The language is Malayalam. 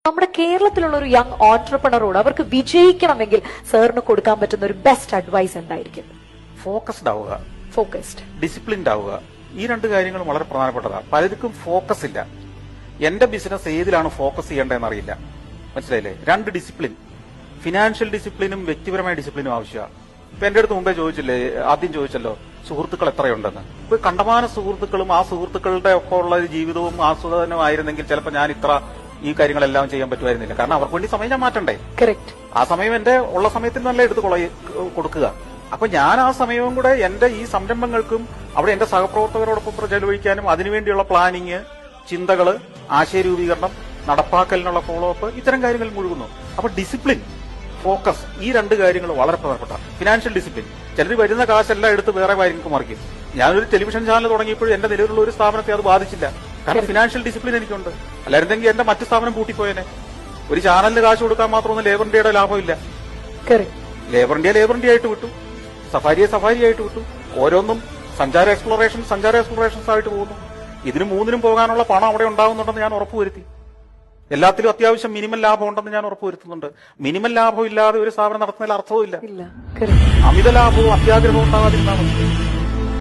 നമ്മുടെ കേരളത്തിലുള്ള ഒരു യങ് ഓൺട്രപ്രണറോട് അവർക്ക് വിജയിക്കണമെങ്കിൽ സാറിന് കൊടുക്കാൻ പറ്റുന്ന ഒരു ബെസ്റ്റ് അഡ്വൈസ് എന്തായിരിക്കും? ഫോക്കസ്ഡ് ആവുക, ഫോക്കസ്ഡ്, ഡിസിപ്ലിൻഡ് ആവുക. ഈ രണ്ട് കാര്യങ്ങളും വളരെ പ്രധാനപ്പെട്ടതാണ്. പലർക്കും ഫോക്കസ് ഇല്ല. എന്റെ ബിസിനസ് ഏതിലാണ് ഫോക്കസ് ചെയ്യേണ്ടതെന്ന് അറിയില്ല. മനസ്സിലായില്ലേ? രണ്ട് ഡിസിപ്ലിൻ, ഫിനാൻഷ്യൽ ഡിസിപ്ലിനും വ്യക്തിപരമായ ഡിസിപ്ലിനും ആവശ്യമാണ്. ഇപ്പൊ എന്റെ അടുത്ത് മുമ്പേ ആദ്യം ചോദിച്ചല്ലോ സുഹൃത്തുക്കൾ എത്രയുണ്ടെന്ന്. ഇപ്പൊ കണ്ടമാന സുഹൃത്തുക്കളും ആ സുഹൃത്തുക്കളുടെ ഒക്കെ ഉള്ള ഒരു ജീവിതവും ആസ്വാദനമായിരുന്നെങ്കിൽ ചിലപ്പോൾ ഞാൻ ഇത്ര ഈ കാര്യങ്ങളെല്ലാം ചെയ്യാൻ പറ്റുമായിരുന്നില്ല. കാരണം അവർക്ക് വേണ്ടി സമയം ഞാൻ മാറ്റണ്ടേ. കറക്റ്റ്. ആ സമയം എന്റെ ഉള്ള സമയത്തിൽ നല്ല എടുത്ത് കൊടുക്കുക. അപ്പൊ ഞാൻ ആ സമയവും കൂടെ എന്റെ ഈ സംരംഭങ്ങൾക്കും അവിടെ എന്റെ സഹപ്രവർത്തകരോടൊപ്പം ചെലവഴിക്കാനും അതിനുവേണ്ടിയുള്ള പ്ലാനിങ്, ചിന്തകള്, ആശയരൂപീകരണം, നടപ്പാക്കലിനുള്ള ഫോളോ അപ്പ്, ഇത്തരം കാര്യങ്ങളിൽ മുഴുകുന്നു. അപ്പൊ ഡിസിപ്ലിൻ, ഫോക്കസ്, ഈ രണ്ട് കാര്യങ്ങൾ വളരെ പ്രധാനപ്പെട്ട. ഫിനാൻഷ്യൽ ഡിസിപ്ലിൻ, ചിലർ വരുന്ന കാശെല്ലാം എടുത്ത് വേറെ കാര്യങ്ങൾക്ക് മറിക്കും. ഞാനൊരു ടെലിവിഷൻ ചാനൽ തുടങ്ങിയപ്പോഴും എന്റെ നിലവിലുള്ള ഒരു സ്ഥാപനത്തെ അത് ബാധിച്ചില്ല. കാരണം ഫിനാൻഷ്യൽ ഡിസിപ്ലിൻ എനിക്കുണ്ട്. അല്ലായിരുന്നെങ്കിൽ എന്റെ മറ്റു സ്ഥാപനം പൂട്ടിപ്പോയേനെ. ഒരു ചാനലിന് കാശ് കൊടുക്കാൻ മാത്രമൊന്നും ലേബർ ഇന്ത്യയുടെ ലാഭമില്ല. ലേബർ ഇന്ത്യ ആയിട്ട് വിട്ടു, സഫാരിയെ സഫാരി ആയിട്ട് വിട്ടു. ഓരോന്നും സഞ്ചാര എക്സ്പ്ലോറേഷൻസ് ആയിട്ട് പോകുന്നു. ഇതിന് മൂന്നിനും പോകാനുള്ള പണം അവിടെ ഉണ്ടാകുന്നുണ്ടെന്ന് ഞാൻ ഉറപ്പുവരുത്തി. എല്ലാത്തിലും അത്യാവശ്യം മിനിമം ലാഭം ഉണ്ടെന്ന് ഞാൻ ഉറപ്പുവരുത്തുന്നുണ്ട്. മിനിമം ലാഭം ഇല്ലാതെ ഒരു സ്ഥാപനം നടത്തുന്നതിൽ അർത്ഥവും ഇല്ല. അമിത ലാഭവും അത്യാഗ്രഹവും ഉണ്ടാകാതിരുന്നാൽ മതി.